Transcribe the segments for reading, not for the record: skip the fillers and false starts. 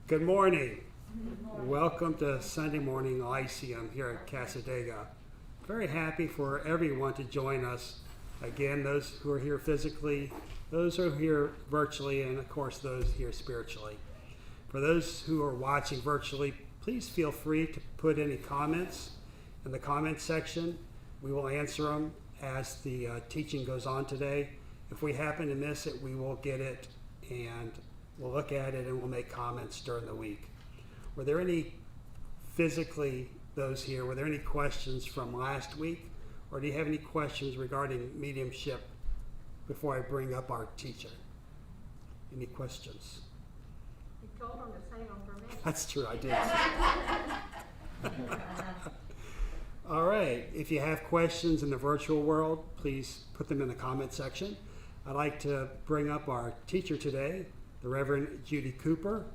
Good morning. Welcome to Sunday morning Lyceum here at Cassadaga. Very happy for everyone to join us. Again, those who are here physically, those who are here virtually, and of course those here spiritually. For those who are watching virtually, please feel free to put any comments in the comment section. We will answer them as the teaching goes on today. If we happen to miss it, we will get it and we'll look at it and we'll make comments during the week. Were there any, physically, those here, were there any questions from last week? Or do you have any questions regarding mediumship before I bring up our teacher? Any questions? You told them to save them for me. That's true, I did. All right, if you have questions in the virtual world, please put them in the comment section. I'd like to bring up our teacher today, the Reverend Judy Cooper.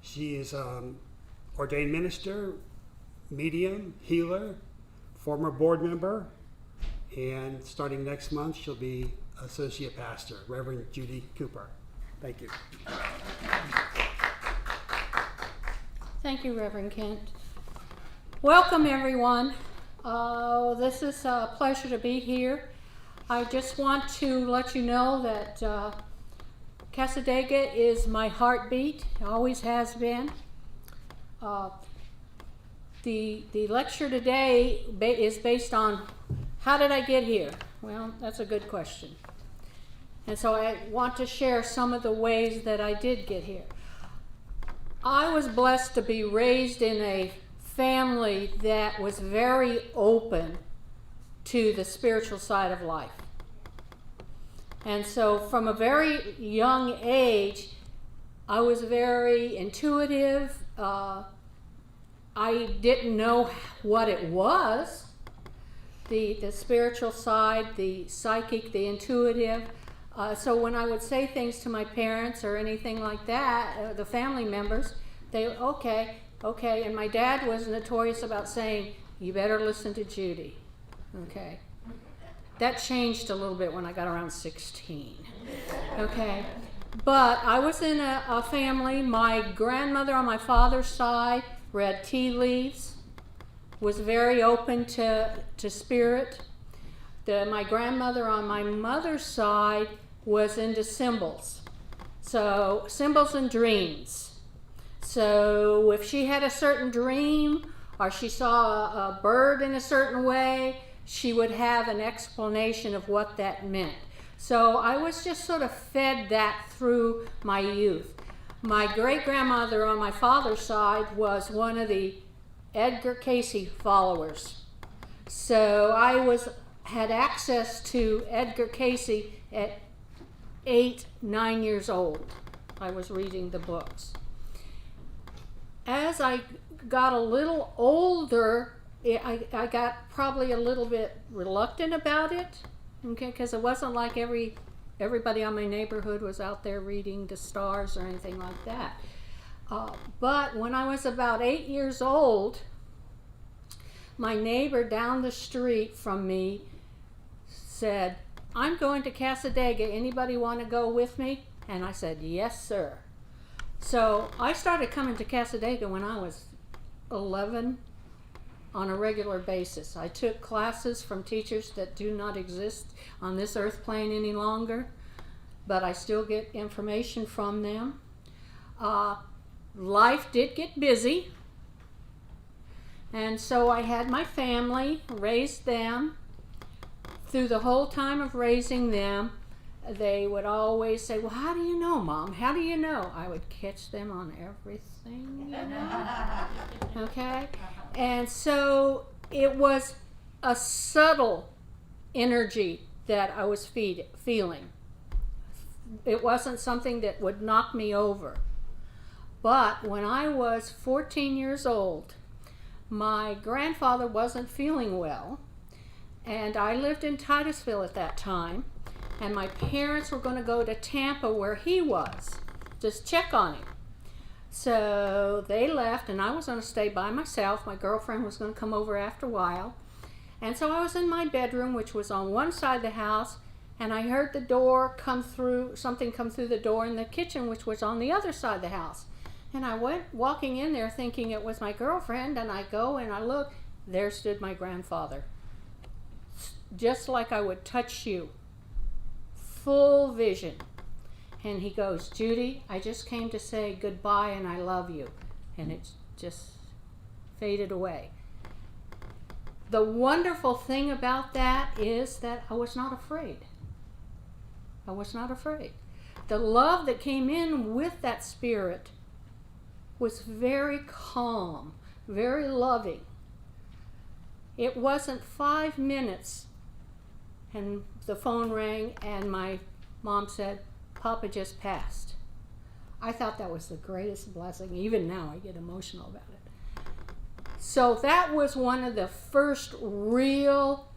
She is ordained minister, medium, healer, former board member, and starting next month she'll be associate pastor. Reverend Judy Cooper. Thank you. Thank you, Reverend Kent. Welcome, everyone. This is a pleasure to be here. I just want to let you know that Cassadaga is my heartbeat, always has been. The lecture today is based on how did I get here? Well, that's a good question. And so I want to share some of the ways that I did get here. I was blessed to be raised in a family that was very open to the spiritual side of life. And so from a very young age, I was very intuitive. I didn't know what it was, the spiritual side, the psychic, the intuitive. So when I would say things to my parents or anything like that, the family members, they, okay. And my dad was notorious about saying, you better listen to Judy, okay? That changed a little bit when I got around 16, okay? But I was in a family. My grandmother on my father's side read tea leaves, was very open to spirit. My grandmother on my mother's side was into symbols. So symbols and dreams. So if she had a certain dream or she saw a bird in a certain way, she would have an explanation of what that meant. So I was just sort of fed that through my youth. My great-grandmother on my father's side was one of the Edgar Cayce followers. So I had access to Edgar Cayce at 8, 9 years old. I was reading the books. As I got a little older, I got probably a little bit reluctant about it, okay, because it wasn't like everybody on my neighborhood was out there reading the stars or anything like that. But when I was about 8 years old, my neighbor down the street from me said, I'm going to Cassadaga. Anybody want to go with me? And I said, yes, sir. So I started coming to Cassadaga when I was 11 on a regular basis. I took classes from teachers that do not exist on this earth plane any longer, but I still get information from them. Life did get busy, and so I had my family, raised them. Through the whole time of raising them, they would always say, well, how do you know, Mom? How do you know? I would catch them on everything, you know? Okay? And so it was a subtle energy that I was feeling. It wasn't something that would knock me over. But when I was 14 years old, my grandfather wasn't feeling well, and I lived in Titusville at that time, and my parents were going to go to Tampa where he was, just check on him. So they left, and I was going to stay by myself. My girlfriend was going to come over after a while. And so I was in my bedroom, which was on one side of the house, and I heard the door come through, something come through the door in the kitchen, which was on the other side of the house. And I went walking in there thinking it was my girlfriend, and I go and I look, there stood my grandfather. Just like I would touch you. Full vision. And he goes, Judy, I just came to say goodbye and I love you. And it just faded away. The wonderful thing about that is that I was not afraid. I was not afraid. The love that came in with that spirit was very calm, very loving. It wasn't 5 minutes and the phone rang and my mom said, Papa just passed. I thought that was the greatest blessing. Even now I get emotional about it. So that was one of the first real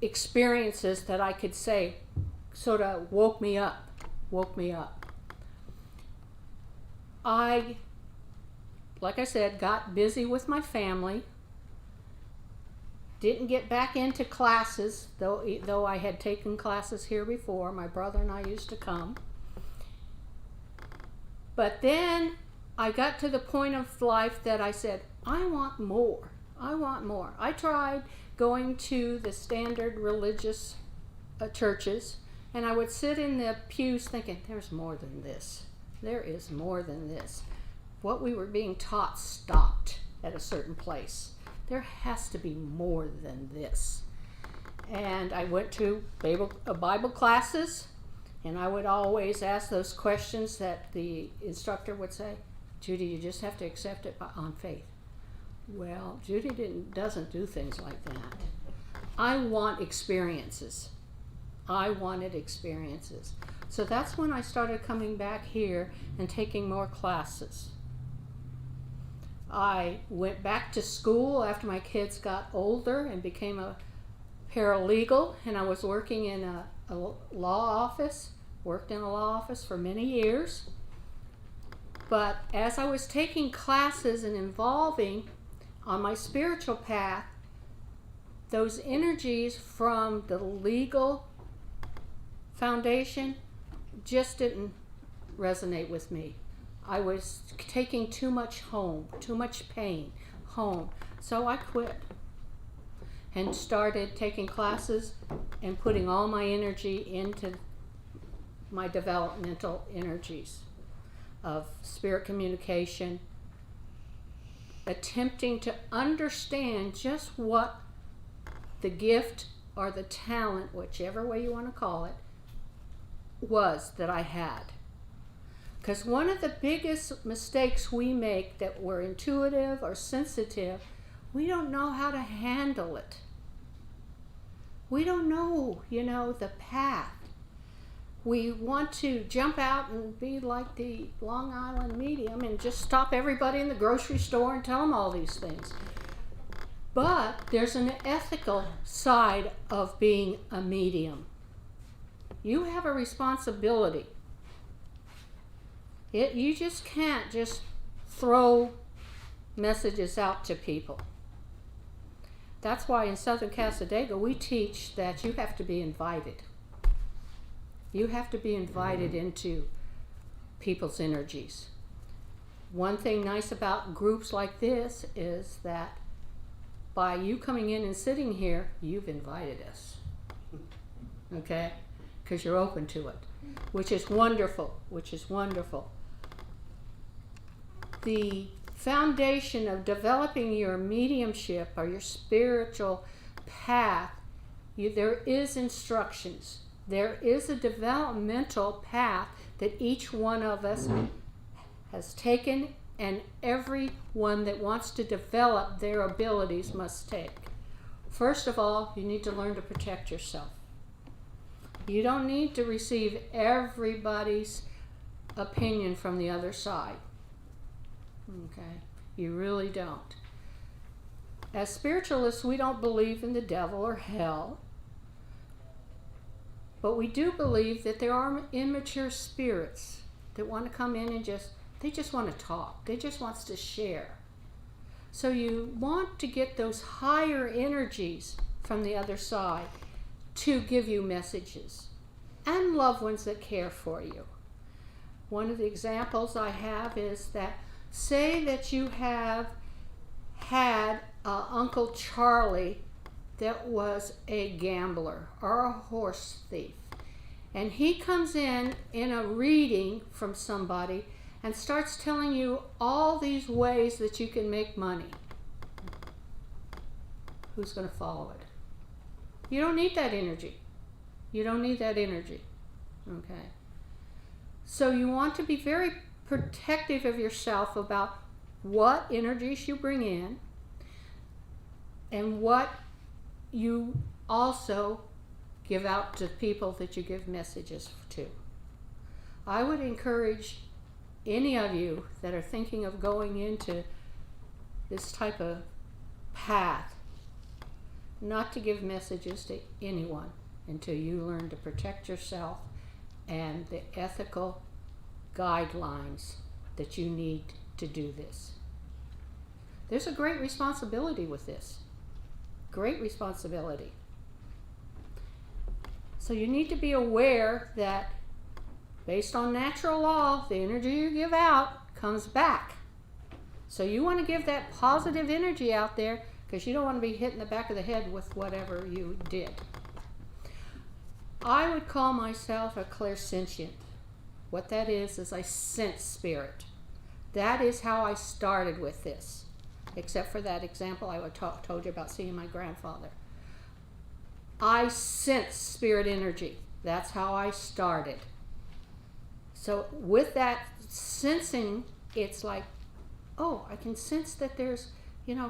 experiences that I could say sort of woke me up. I, like I said, got busy with my family. Didn't get back into classes, though I had taken classes here before. My brother and I used to come. But then I got to the point of life that I said, I want more. I want more. I tried going to the standard religious churches, and I would sit in the pews thinking, there's more than this. There is more than this. What we were being taught stopped at a certain place. There has to be more than this. And I went to Bible classes, and I would always ask those questions that the instructor would say, Judy, you just have to accept it on faith. Well, Judy doesn't do things like that. I want experiences. I wanted experiences. So that's when I started coming back here and taking more classes. I went back to school after my kids got older and became a paralegal, and I was working in a law office, worked in a law office for many years. But as I was taking classes and evolving on my spiritual path, those energies from the legal foundation just didn't resonate with me. I was taking too much home, too much pain home. So I quit and started taking classes and putting all my energy into my developmental energies of spirit communication, attempting to understand just what the gift or the talent, whichever way you want to call it, was that I had. Because one of the biggest mistakes we make that we're intuitive or sensitive, we don't know how to handle it. We don't know, the path. We want to jump out and be like the Long Island medium and just stop everybody in the grocery store and tell them all these things. But there's an ethical side of being a medium. You have a responsibility. You just can't just throw messages out to people. That's why in Southern Cassadaga we teach that you have to be invited. You have to be invited into people's energies. One thing nice about groups like this is that by you coming in and sitting here, you've invited us. Okay? Because you're open to it, which is wonderful, The foundation of developing your mediumship or your spiritual path, there is instructions. There is a developmental path that each one of us has taken, and everyone that wants to develop their abilities must take. First of all, you need to learn to protect yourself. You don't need to receive everybody's opinion from the other side. Okay? You really don't. As spiritualists, we don't believe in the devil or hell. But we do believe that there are immature spirits that want to come in and they just want to talk. They just want to share. So you want to get those higher energies from the other side to give you messages, and loved ones that care for you. One of the examples I have is that, say that you have had Uncle Charlie that was a gambler or a horse thief, and he comes in a reading from somebody and starts telling you all these ways that you can make money. Who's going to follow it? You don't need that energy. You don't need that energy. Okay? So you want to be very protective of yourself about what energies you bring in and what you also give out to people that you give messages to. I would encourage any of you that are thinking of going into this type of path not to give messages to anyone until you learn to protect yourself and the ethical guidelines that you need to do this. There's a great responsibility with this. Great responsibility. So you need to be aware that based on natural law, the energy you give out comes back. So you want to give that positive energy out there because you don't want to be hit in the back of the head with whatever you did. I would call myself a clairsentient. What that is I sense spirit. That is how I started with this, except for that example I told you about seeing my grandfather. I sense spirit energy. That's how I started. So with that sensing, it's like, oh, I can sense that there's,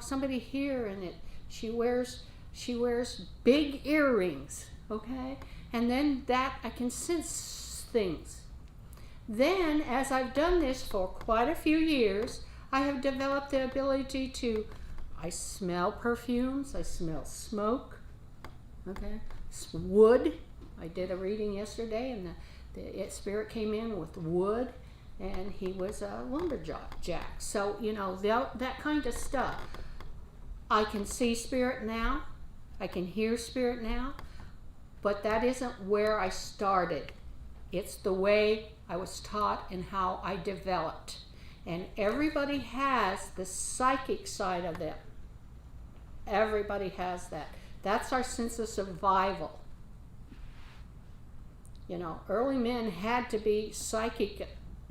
somebody here, and she wears big earrings, okay? And then that I can sense things. Then, as I've done this for quite a few years, I have developed the ability I smell perfumes, I smell smoke, okay? Wood. I did a reading yesterday, and the spirit came in with wood, and he was a lumberjack. So, that kind of stuff. I can see spirit now. I can hear spirit now. But that isn't where I started. It's the way I was taught and how I developed. And everybody has the psychic side of them. Everybody has that. That's our sense of survival. Early men had to be psychic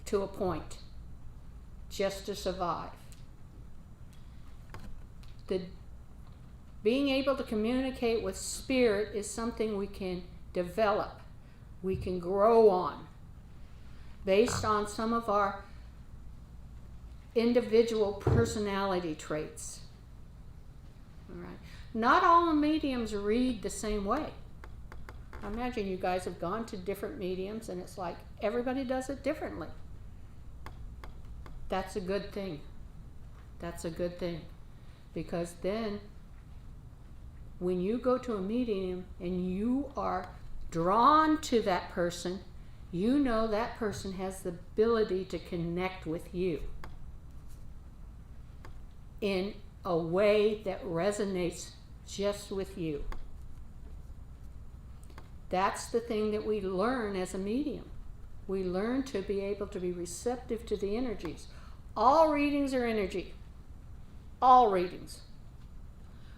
to a point just to survive. Being able to communicate with spirit is something we can develop, we can grow on, based on some of our individual personality traits. All right. Not all the mediums read the same way. I imagine you guys have gone to different mediums, and it's like everybody does it differently. That's a good thing. That's a good thing. Because then, when you go to a medium and you are drawn to that person, you know that person has the ability to connect with you in a way that resonates just with you. That's the thing that we learn as a medium. We learn to be able to be receptive to the energies. All readings are energy. All readings.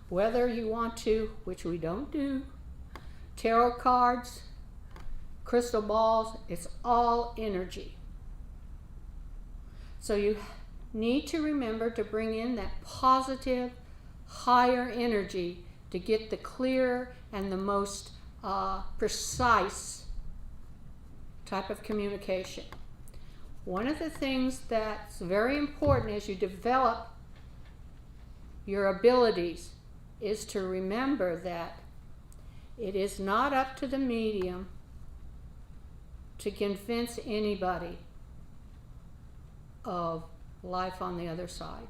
Whether you want to, which we don't do, tarot cards, crystal balls, it's all energy. So you need to remember to bring in that positive, higher energy to get the clearer and the most precise type of communication. One of the things that's very important as you develop your abilities is to remember that it is not up to the medium to convince anybody of life on the other side.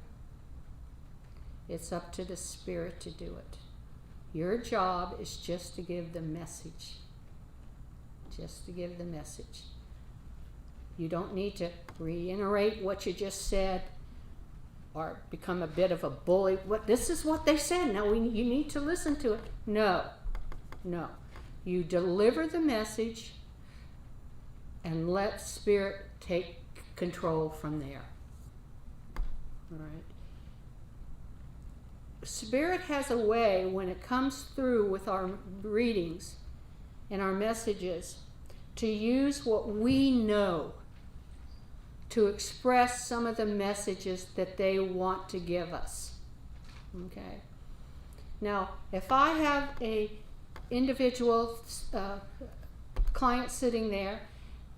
It's up to the spirit to do it. Your job is just to give the message. Just to give the message. You don't need to reiterate what you just said or become a bit of a bully. This is what they said. Now you need to listen to it. No. You deliver the message. and let Spirit take control from there. All right. Spirit has a way, when it comes through with our readings and our messages, to use what we know to express some of the messages that they want to give us. Okay? Now, if I have a individual client sitting there,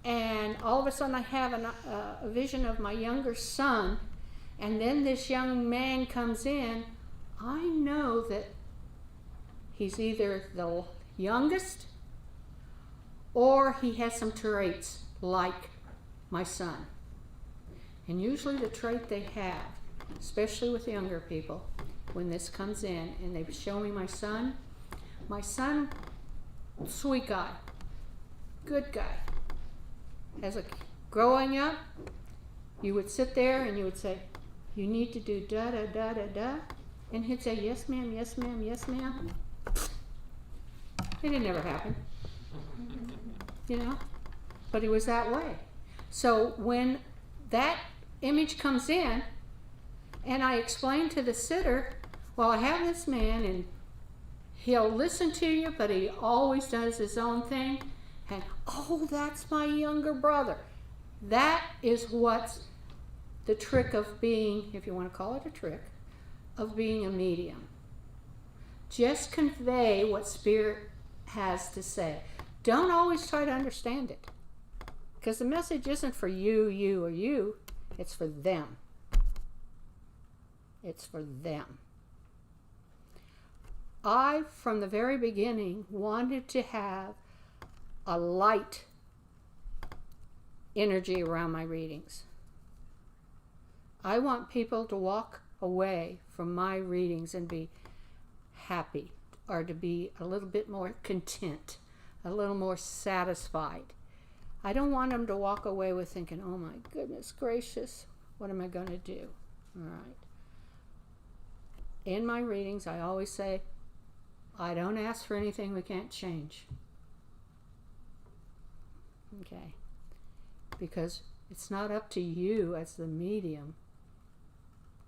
and all of a sudden I have a vision of my younger son, and then this young man comes in, I know that he's either the youngest or he has some traits like my son. And usually the trait they have, especially with younger people, when this comes in and they show me my son, sweet guy, good guy. Growing up, you would sit there and you would say, you need to do da da da da da, and he'd say, yes ma'am, yes ma'am, yes ma'am. It didn't ever happen, you know, but he was that way. So when that image comes in, and I explain to the sitter, well, I have this man, and he'll listen to you, but he always does his own thing, and oh, that's my younger brother. That is what's the trick of being, if you want to call it a trick, of being a medium. Just convey what Spirit has to say. Don't always try to understand it, because the message isn't for you, you, or you. It's for them. It's for them. I, from the very beginning, wanted to have a light energy around my readings. I want people to walk away from my readings and be happy, or to be a little bit more content, a little more satisfied. I don't want them to walk away with thinking, oh my goodness gracious, what am I going to do? All right. In my readings, I always say, I don't ask for anything we can't change. Okay. Because it's not up to you as the medium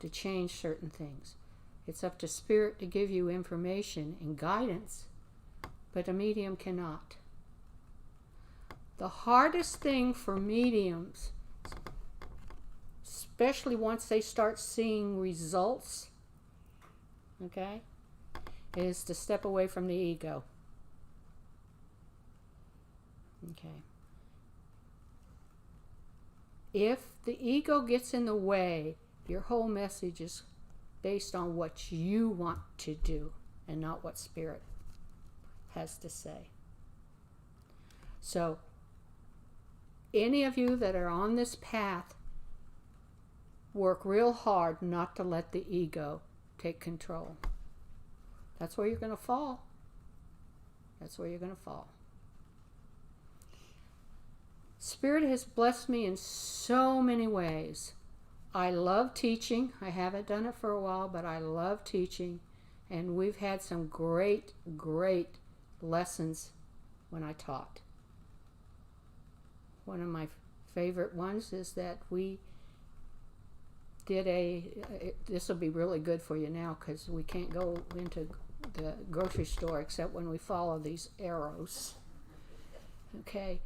to change certain things. It's up to Spirit to give you information and guidance, but a medium cannot. The hardest thing for mediums, especially once they start seeing results, okay, is to step away from the ego. Okay. If the ego gets in the way, your whole message is based on what you want to do and not what Spirit has to say. So, any of you that are on this path, work real hard not to let the ego take control. That's where you're going to fall. That's where you're going to fall. Spirit has blessed me in so many ways. I love teaching. I haven't done it for a while, but I love teaching. And we've had some great, great lessons when I taught. One of my favorite ones is that we did this will be really good for you now because we can't go into the grocery store except when we follow these arrows. Okay.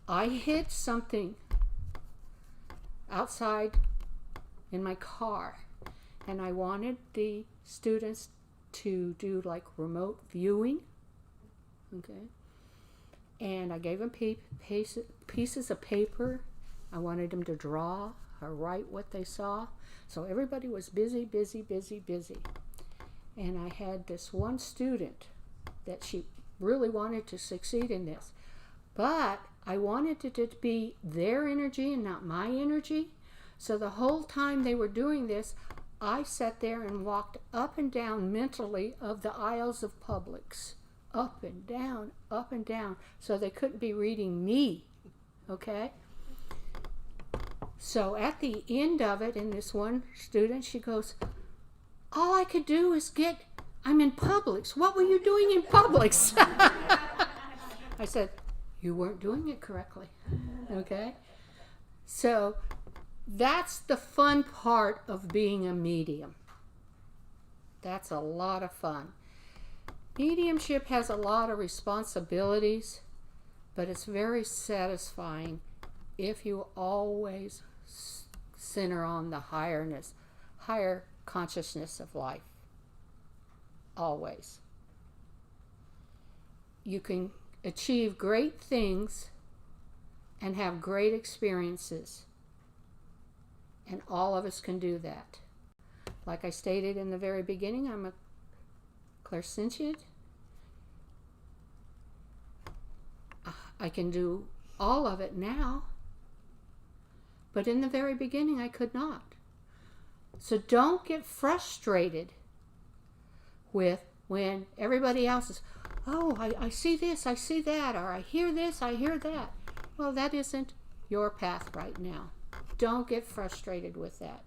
I hid something outside in my car, and I wanted the students to do like remote viewing. Okay. And I gave them pieces of paper. I wanted them to draw or write what they saw. So everybody was busy. And I had this one student that she really wanted to succeed in this. But I wanted it to be their energy and not my energy. So the whole time they were doing this, I sat there and walked up and down mentally of the aisles of Publix. Up and down, so they couldn't be reading me, okay? So at the end of it, and this one student, she goes, all I could do is I'm in Publix. What were you doing in Publix? I said, you weren't doing it correctly. Okay? So that's the fun part of being a medium. That's a lot of fun. Mediumship has a lot of responsibilities, but it's very satisfying if you always center on the higher consciousness of life. Always. You can achieve great things and have great experiences. And all of us can do that. Like I stated in the very beginning, I'm a clairsentient. I can do all of it now. But in the very beginning, I could not. So don't get frustrated with when everybody else is, oh, I see this, I see that, or I hear this, I hear that. Well, that isn't your path right now. Don't get frustrated with that.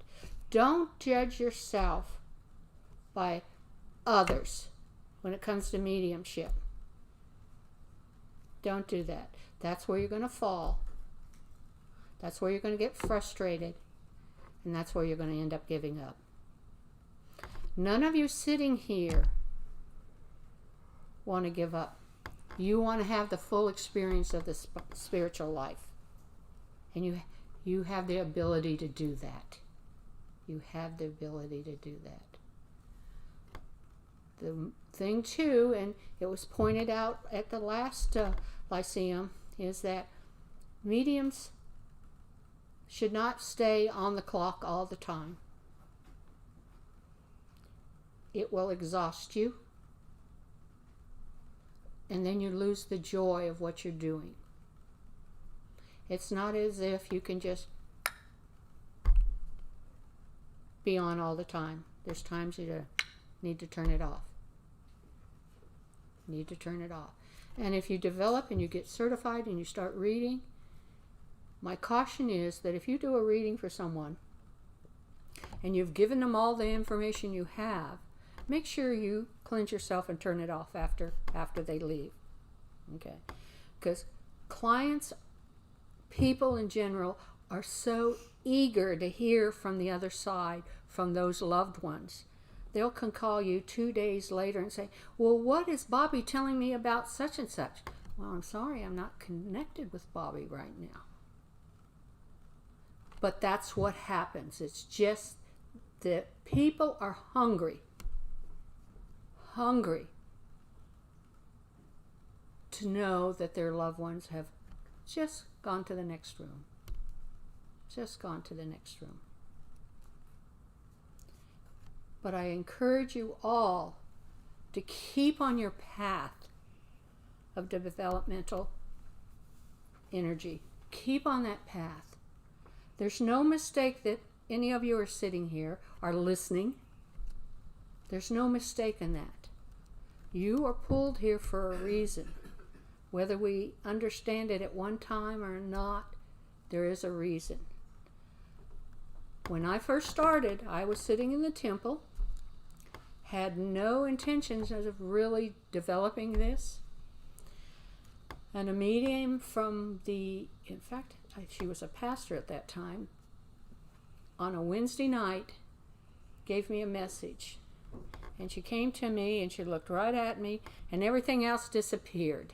Don't judge yourself by others when it comes to mediumship. Don't do that. That's where you're going to fall. That's where you're going to get frustrated. And that's where you're going to end up giving up. None of you sitting here want to give up. You want to have the full experience of the spiritual life. And you have the ability to do that. You have the ability to do that. The thing too, and it was pointed out at the last Lyceum, is that mediums should not stay on the clock all the time. It will exhaust you, and then you lose the joy of what you're doing. It's not as if you can just be on all the time. There's times you need to turn it off. Need to turn it off. And if you develop and you get certified and you start reading, my caution is that if you do a reading for someone and you've given them all the information you have, make sure you cleanse yourself and turn it off after they leave. Okay? Because clients, people in general, are so eager to hear from the other side, from those loved ones. They'll can call you 2 days later and say, well, what is Bobby telling me about such and such? Well, I'm sorry, I'm not connected with Bobby right now. But that's what happens. It's just that people are hungry to know that their loved ones have just gone to the next room. Just gone to the next room. But I encourage you all to keep on your path of developmental energy. Keep on that path. There's no mistake that any of you are sitting here, are listening. There's no mistake in that. You are pulled here for a reason. Whether we understand it at one time or not, there is a reason. When I first started, I was sitting in the temple, had no intentions of really developing this. And a medium from in fact, she was a pastor at that time, on a Wednesday night, gave me a message. And she came to me and she looked right at me and everything else disappeared.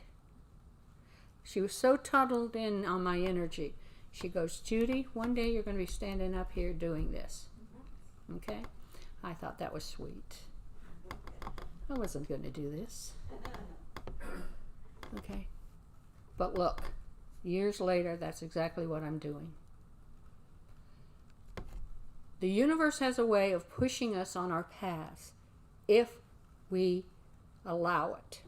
She was so tunneled in on my energy. She goes, Judy, one day you're going to be standing up here doing this. Okay? I thought that was sweet. I wasn't going to do this. Okay? But look, years later, that's exactly what I'm doing. The universe has a way of pushing us on our paths if we allow it.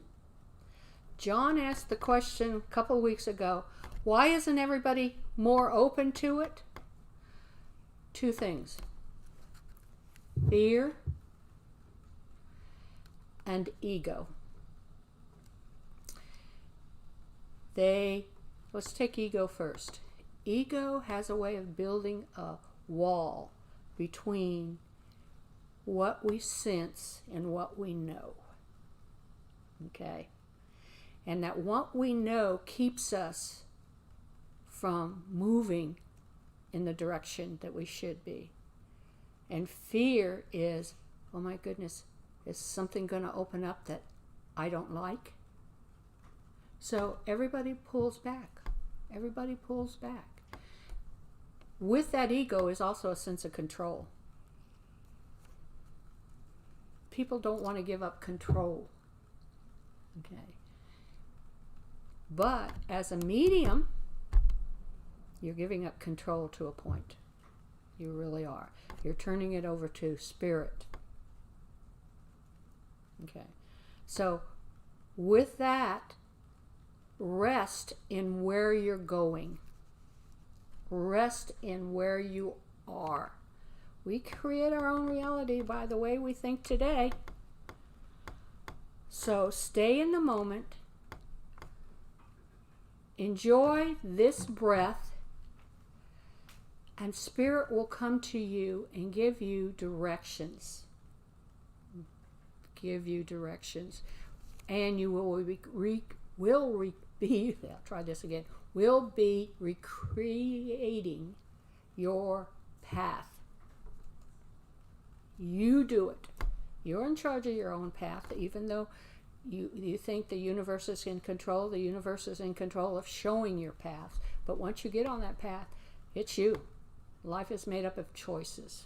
John asked the question a couple of weeks ago, why isn't everybody more open to it? Two things. Fear and ego. Let's take ego first. Ego has a way of building a wall between what we sense and what we know. Okay? and that what we know keeps us from moving in the direction that we should be. And fear is, oh my goodness, is something going to open up that I don't like? So everybody pulls back. Everybody pulls back. With that ego is also a sense of control. People don't want to give up control. Okay. But as a medium, you're giving up control to a point. You really are. You're turning it over to spirit. Okay. So with that, rest in where you're going. Rest in where you are. We create our own reality by the way we think today. So stay in the moment. Enjoy this breath, and spirit will come to you and give you directions. Give you directions. And you will be recreating your path. You do it. You're in charge of your own path, even though you think the universe is in control. The universe is in control of showing your path. But once you get on that path, it's you. Life is made up of choices.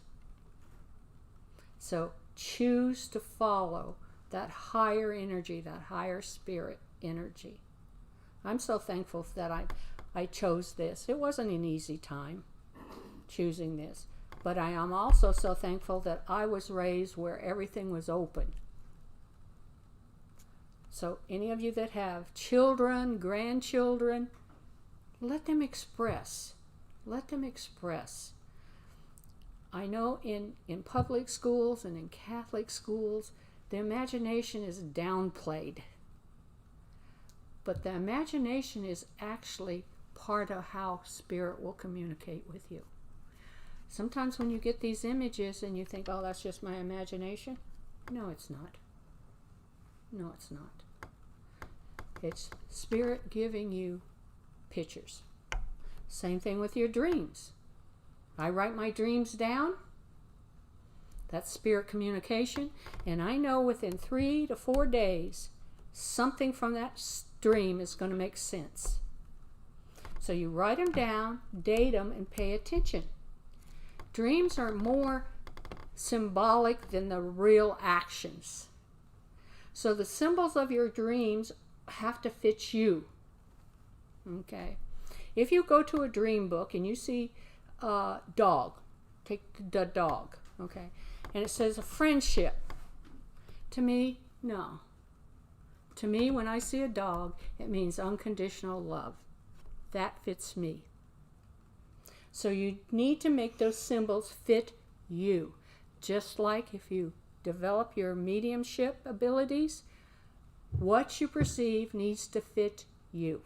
So choose to follow that higher energy, that higher spirit energy. I'm so thankful that I chose this. It wasn't an easy time choosing this. But I am also so thankful that I was raised where everything was open. So any of you that have children, grandchildren, let them express. Let them express. I know in public schools and in Catholic schools, the imagination is downplayed. But the imagination is actually part of how spirit will communicate with you. Sometimes when you get these images and you think, oh, that's just my imagination. No, it's not. No, it's not. It's spirit giving you pictures. Same thing with your dreams. I write my dreams down. That's spirit communication. And I know within 3 to 4 days, something from that dream is going to make sense. So you write them down, date them, and pay attention. Dreams are more symbolic than the real actions. So the symbols of your dreams have to fit you. Okay. If you go to a dream book and you see a dog, take the dog, okay, and it says a friendship. To me, no. To me, when I see a dog, it means unconditional love. That fits me. So you need to make those symbols fit you. Just like if you develop your mediumship abilities, what you perceive needs to fit you.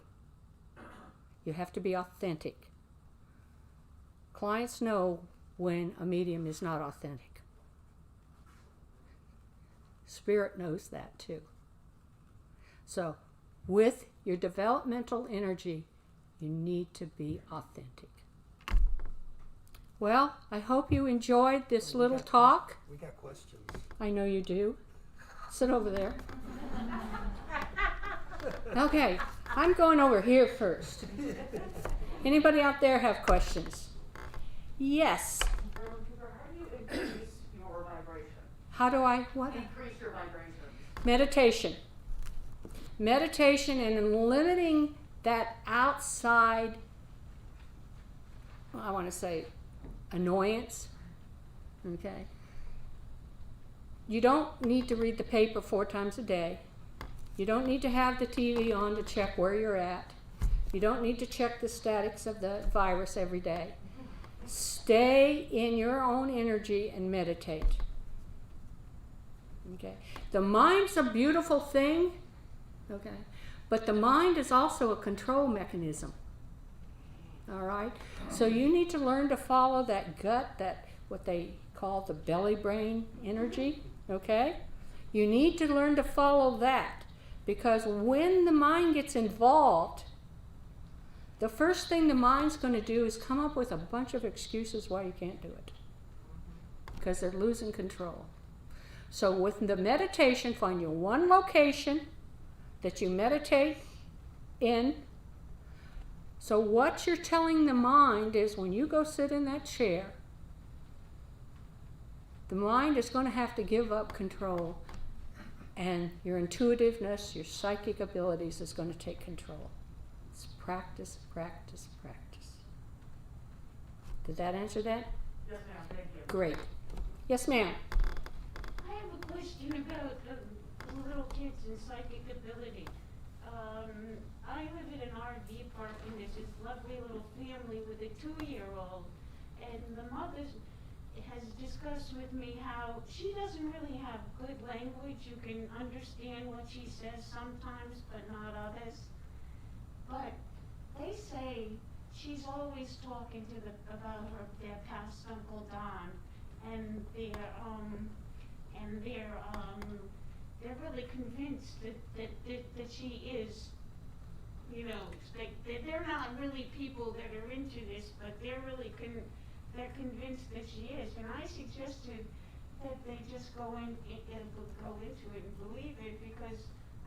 You have to be authentic. Clients know when a medium is not authentic. Spirit knows that too. So with your developmental energy, you need to be authentic. Well, I hope you enjoyed this little talk. We got questions. I know you do. Sit over there. Okay, I'm going over here first. Anybody out there have questions? Yes. How do you increase your vibration? How do I, what? Increase your vibration. Meditation. Meditation and limiting that outside, I want to say, annoyance. Okay. You don't need to read the paper 4 times a day. You don't need to have the TV on to check where you're at. You don't need to check the statics of the virus every day. Stay in your own energy and meditate. Okay. The mind's a beautiful thing, okay, but the mind is also a control mechanism. All right? So you need to learn to follow that gut, that what they call the belly brain energy, okay? You need to learn to follow that. Because when the mind gets involved, the first thing the mind's going to do is come up with a bunch of excuses why you can't do it. Because they're losing control. So with the meditation, find your one location that you meditate in. So what you're telling the mind is when you go sit in that chair, the mind is going to have to give up control, and your intuitiveness, your psychic abilities is going to take control. It's practice, practice, practice. Did that answer that? Yes, ma'am, thank you. Great. Yes, ma'am. I have a question about little kids and psychic ability. I live in an RV park, and there's this lovely little family with a 2-year-old, and the mother has discussed with me how she doesn't really have good language. You can understand what she says sometimes, but not others. But they say she's always talking to about their past Uncle Don, and they're really convinced that she is, you know, they're not really people that are into this, but they're really they're convinced that she is. And I suggested that they just go into it and believe it, because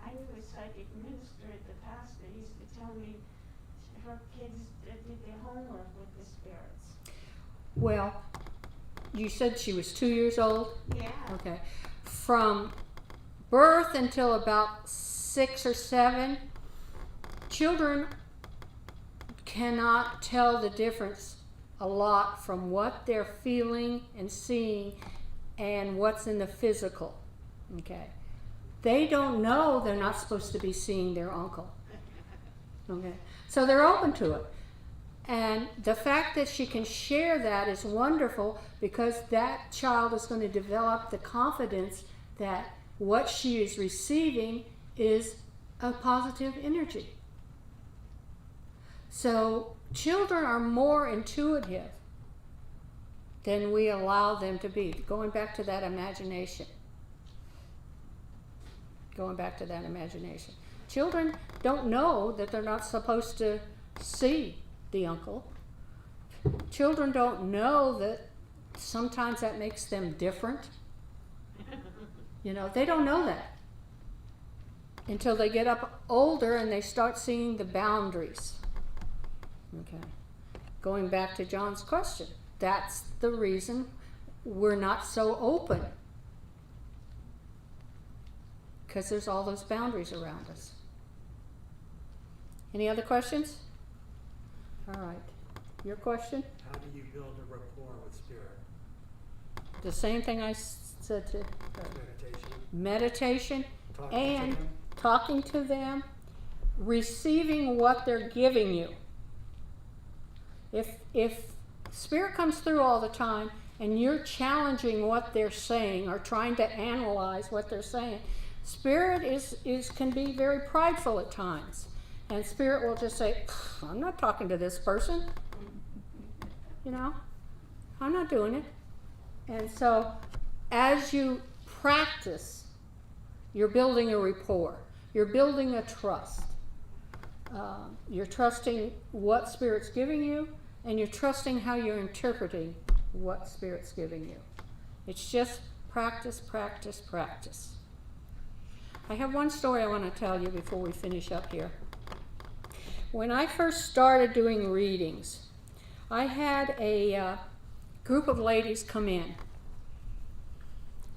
I knew a psychic minister at the past that used to tell me her kids did their homework with the spirits. Well, you said she was 2 years old? Yeah. Okay. From birth until about 6 or 7, children cannot tell the difference a lot from what they're feeling and seeing and what's in the physical. Okay. They don't know they're not supposed to be seeing their uncle. Okay. So they're open to it. And the fact that she can share that is wonderful, because that child is going to develop the confidence that what she is receiving is a positive energy. So children are more intuitive than we allow them to be. Going back to that imagination. Children don't know that they're not supposed to see the uncle. Children don't know that sometimes that makes them different. You know, they don't know that until they get up older and they start seeing the boundaries. Okay. Going back to John's question, that's the reason we're not so open. Because there's all those boundaries around us. Any other questions? All right. Your question? How do you build a rapport with spirit? The same thing I said to Meditation. meditation and talking to them, receiving what they're giving you. If spirit comes through all the time and you're challenging what they're saying or trying to analyze what they're saying, spirit can be very prideful at times. And spirit will just say, I'm not talking to this person. You know, I'm not doing it. And so as you practice, you're building a rapport. You're building a trust. You're trusting what Spirit's giving you, and you're trusting how you're interpreting what Spirit's giving you. It's just practice, practice, practice. I have one story I want to tell you before we finish up here. When I first started doing readings, I had a group of ladies come in.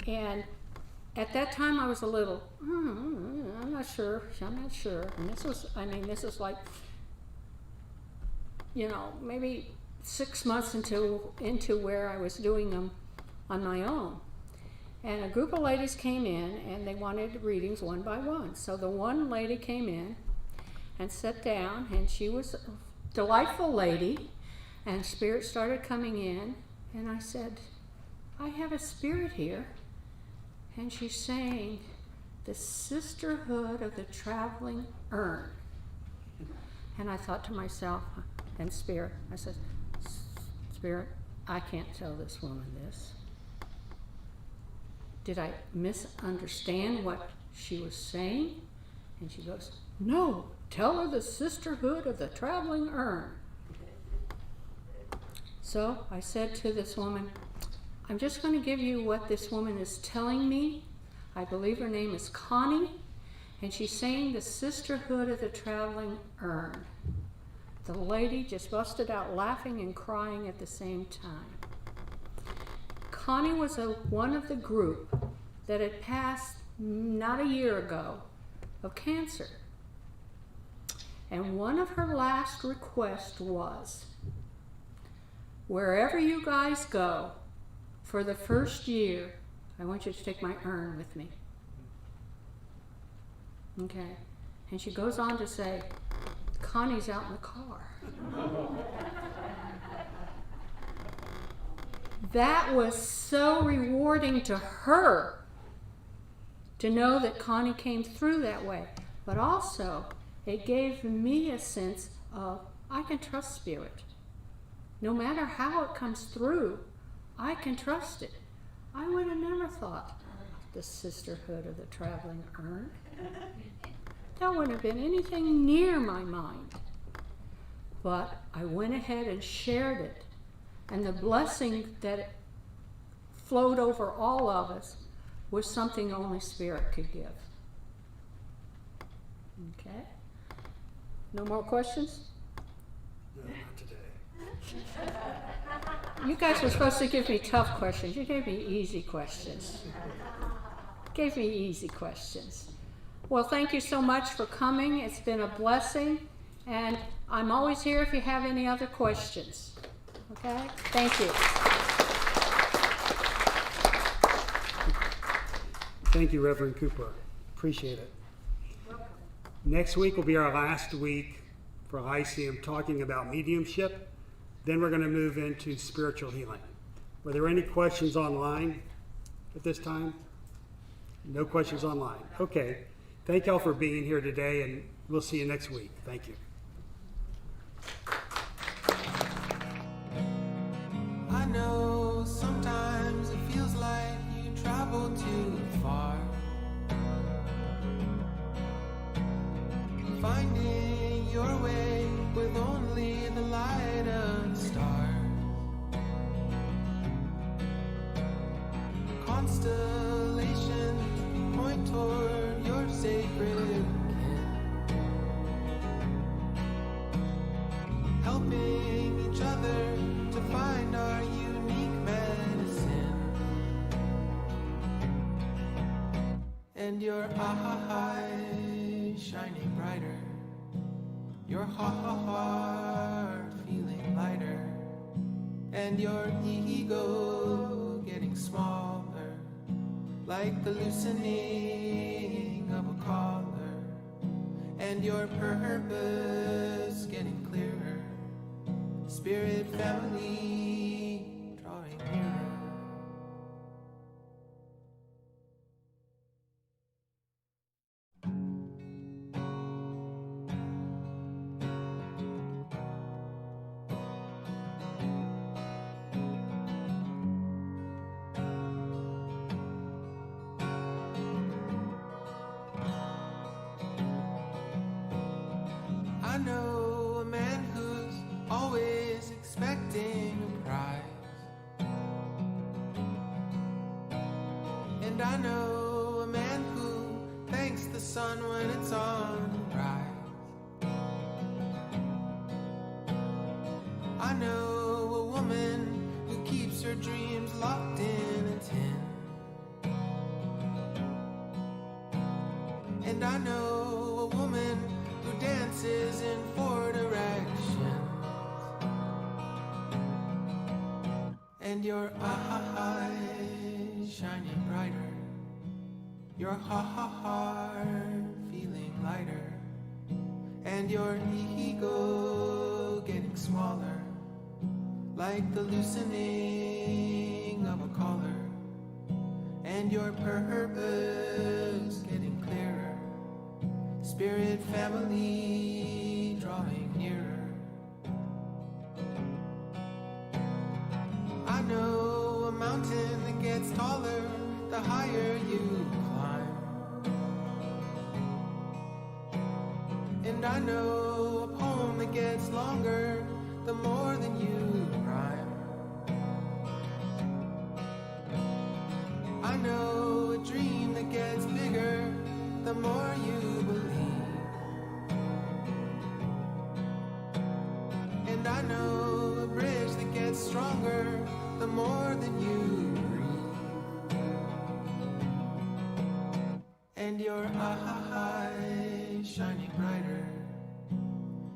And at that time I was a little, I'm not sure. And this was like, maybe 6 months into where I was doing them on my own. And a group of ladies came in and they wanted readings one by one. So the one lady came in and sat down, and she was a delightful lady, and Spirit started coming in, and I said, I have a spirit here. And she's saying, the Sisterhood of the Traveling Urn. And I thought to myself, and Spirit, I said, Spirit, I can't tell this woman this. Did I misunderstand what she was saying? And she goes, "No, tell her the Sisterhood of the Traveling Urn." So I said to this woman, "I'm just going to give you what this woman is telling me. I believe her name is Connie, and she's saying the Sisterhood of the Traveling Urn." The lady just busted out laughing and crying at the same time. Connie was one of the group that had passed not a year ago of cancer. And one of her last requests was, "Wherever you guys go for the first year, I want you to take my urn with me." Okay. And she goes on to say, "Connie's out in the car." That was so rewarding to her to know that Connie came through that way. But also, it gave me a sense of, I can trust Spirit. No matter how it comes through, I can trust it. I would have never thought the Sisterhood of the Traveling Urn. That wouldn't have been anything near my mind. But I went ahead and shared it. And the blessing that flowed over all of us was something only Spirit could give. Okay? No more questions? No, not today. You guys were supposed to give me tough questions. You gave me easy questions. Gave me easy questions. Well, thank you so much for coming. It's been a blessing. And I'm always here if you have any other questions. Okay? Thank you. Thank you, Reverend Cooper. Appreciate it. Next week will be our last week for Lyceum talking about mediumship. Then we're going to move into spiritual healing. Were there any questions online at this time? No questions online. Okay. Thank y'all for being here today, and we'll see you next week. Thank you. I know sometimes it feels like you travel too far, finding your way with only the light of stars. Constellations point toward your sacred kin, helping each other to find our unique medicine. And your eyes shining brighter, your heart feeling lighter, and your ego getting smaller, like the loosening of a collar, and your purpose getting clearer. Spirit family drawing nearer. I know a man who's always expecting a prize, and I know a man who thanks the sun when it's on the rise. I know a woman who keeps her dreams locked in a tin, and I know a woman who dances in 4 directions. And your eyes shining brighter, your heart feeling lighter, and your ego getting smaller, like the loosening of a collar, and your purpose getting clearer. Spirit family drawing nearer. I know a mountain that gets taller the higher you climb, I know a poem that gets longer the more than you rhyme. I know a dream that gets bigger the more you believe. And I know a bridge that gets stronger the more that you breathe. And your eyes shining brighter,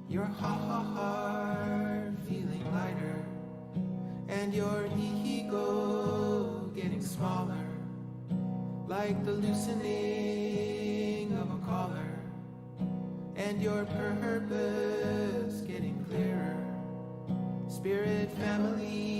your heart feeling lighter, and your ego getting smaller, like the loosening of a collar, and your purpose getting clearer. Spirit family